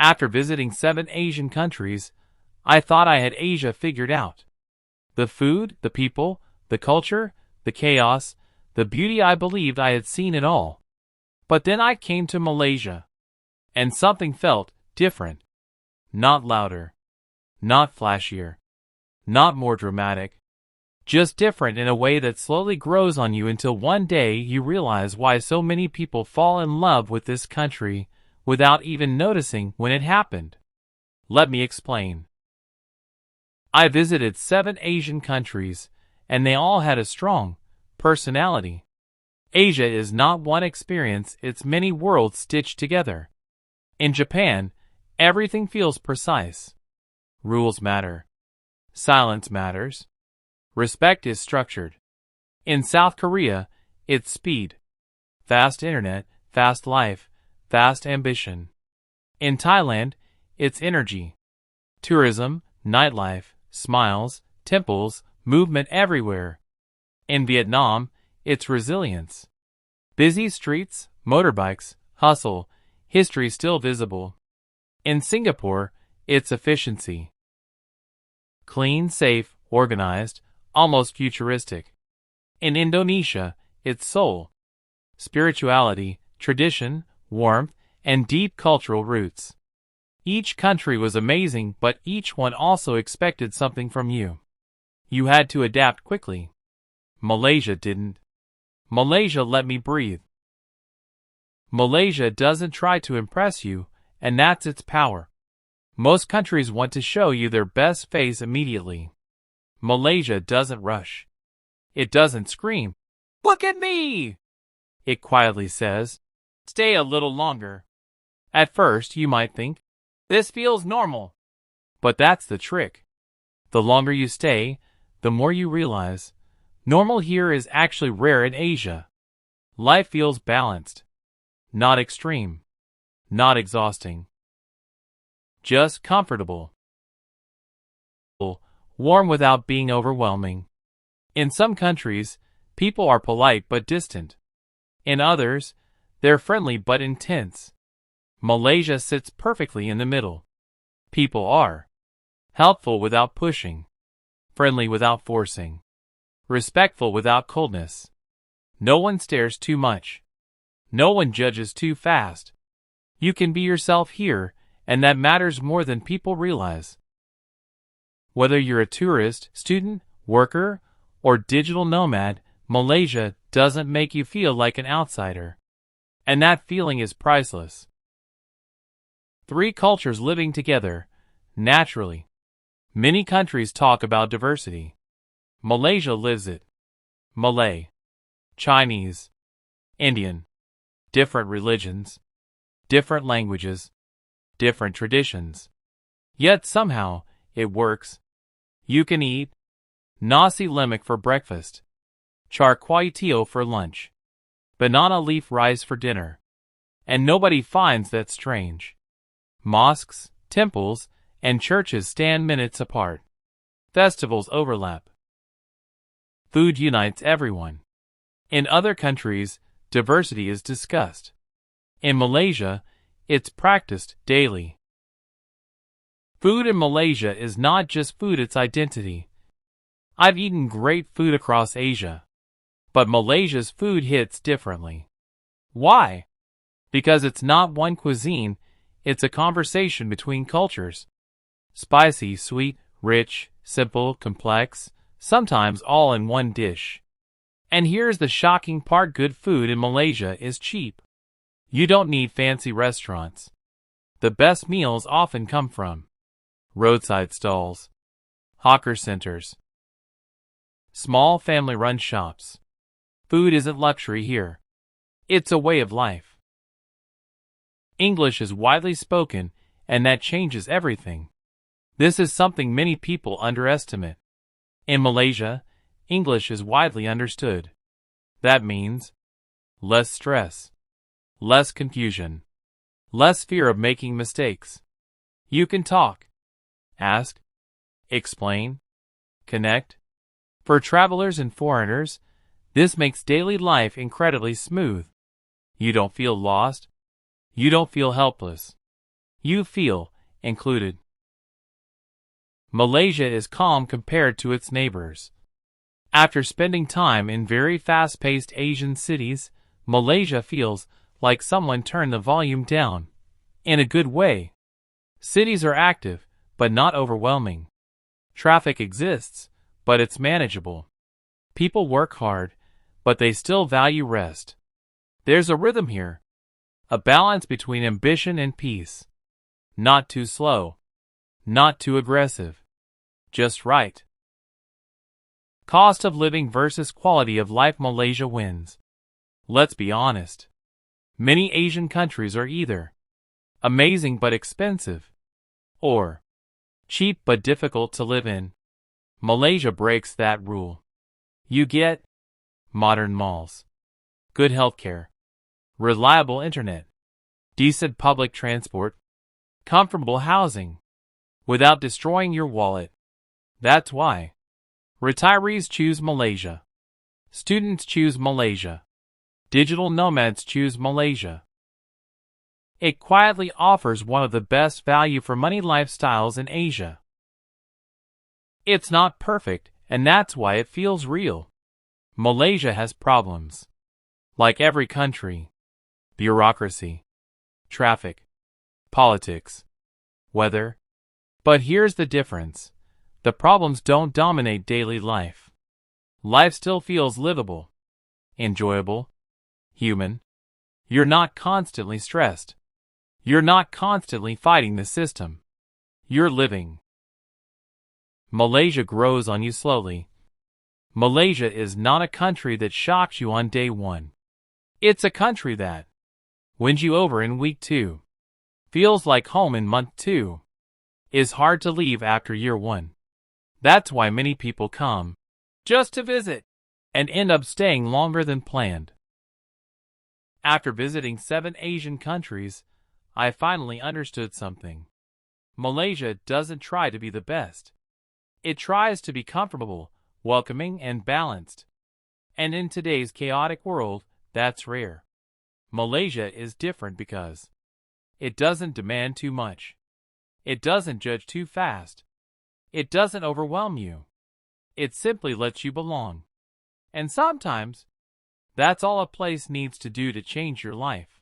After visiting 7 Asian countries, I thought I had Asia figured out. The food, the people, the culture, the chaos, the beauty, I believed I had seen it all. But then I came to Malaysia. And something felt different. Not louder. Not flashier. Not more dramatic. Just different in a way that slowly grows on you until one day you realize why so many people fall in love with this country without even noticing when it happened. Let me explain. I visited 7 Asian countries, and they all had a strong personality. Asia is not one experience, it's many worlds stitched together. In Japan, everything feels precise. Rules matter. Silence matters. Respect is structured. In South Korea, it's speed. Fast internet, fast life, fast ambition. In Thailand, it's energy. Tourism, nightlife, smiles, temples, movement everywhere. In Vietnam, it's resilience. Busy streets, motorbikes, hustle, history still visible. In Singapore, it's efficiency. Clean, safe, organized, almost futuristic. In Indonesia, it's soul. Spirituality, tradition, warmth, and deep cultural roots. Each country was amazing, but each one also expected something from you. You had to adapt quickly. Malaysia didn't. Malaysia let me breathe. Malaysia doesn't try to impress you, and that's its power. Most countries want to show you their best face immediately. Malaysia doesn't rush. It doesn't scream, "Look at me!" It quietly says, "Stay a little longer." At first, you might think, "This feels normal." But that's the trick. The longer you stay, the more you realize, normal here is actually rare in Asia. Life feels balanced. Not extreme. Not exhausting. Just comfortable. Warm without being overwhelming. In some countries, people are polite but distant. In others, they're friendly but intense. Malaysia sits perfectly in the middle. People are helpful without pushing, friendly without forcing, respectful without coldness. No one stares too much. No one judges too fast. You can be yourself here, and that matters more than people realize. Whether you're a tourist, student, worker, or digital nomad, Malaysia doesn't make you feel like an outsider. And that feeling is priceless. 3 cultures living together, naturally. Many countries talk about diversity. Malaysia lives it. Malay, Chinese, Indian. Different religions, different languages, different traditions. Yet somehow, it works. You can eat nasi lemak for breakfast, char kway teow for lunch, banana leaf rice for dinner. And nobody finds that strange. Mosques, temples, and churches stand minutes apart. Festivals overlap. Food unites everyone. In other countries, diversity is discussed. In Malaysia, it's practiced daily. Food in Malaysia is not just food, it's identity. I've eaten great food across Asia, but Malaysia's food hits differently. Why? Because it's not one cuisine, it's a conversation between cultures. Spicy, sweet, rich, simple, complex, sometimes all in one dish. And here's the shocking part: good food in Malaysia is cheap. You don't need fancy restaurants. The best meals often come from roadside stalls, hawker centers, small family-run shops. Food isn't luxury here. It's a way of life. English is widely spoken, and that changes everything. This is something many people underestimate. In Malaysia, English is widely understood. That means less stress, less confusion, less fear of making mistakes. You can talk, ask, explain, connect. For travelers and foreigners, this makes daily life incredibly smooth. You don't feel lost. You don't feel helpless. You feel included. Malaysia is calm compared to its neighbors. After spending time in very fast-paced Asian cities, Malaysia feels like someone turned the volume down. In a good way. Cities are active, but not overwhelming. Traffic exists, but it's manageable. People work hard, but they still value rest. There's a rhythm here. A balance between ambition and peace. Not too slow. Not too aggressive. Just right. Cost of living versus quality of life. Malaysia wins. Let's be honest. Many Asian countries are either amazing but expensive, or cheap but difficult to live in. Malaysia breaks that rule. You get modern malls, good healthcare, reliable internet, decent public transport, comfortable housing, without destroying your wallet. That's why retirees choose Malaysia. Students choose Malaysia. Digital nomads choose Malaysia. It quietly offers one of the best value for money lifestyles in Asia. It's not perfect, and that's why it feels real. Malaysia has problems. Like every country. Bureaucracy, traffic, politics, weather. But here's the difference. The problems don't dominate daily life. Life still feels livable, enjoyable, human. You're not constantly stressed. You're not constantly fighting the system. You're living. Malaysia grows on you slowly. Malaysia is not a country that shocks you on day one. It's a country that wins you over in week 2. Feels like home in month 2. Is hard to leave after year 1. That's why many people come just to visit and end up staying longer than planned. After visiting 7 Asian countries, I finally understood something. Malaysia doesn't try to be the best. It tries to be comfortable, welcoming, and balanced. And in today's chaotic world, that's rare. Malaysia is different because it doesn't demand too much. It doesn't judge too fast. It doesn't overwhelm you. It simply lets you belong. And sometimes, that's all a place needs to do to change your life.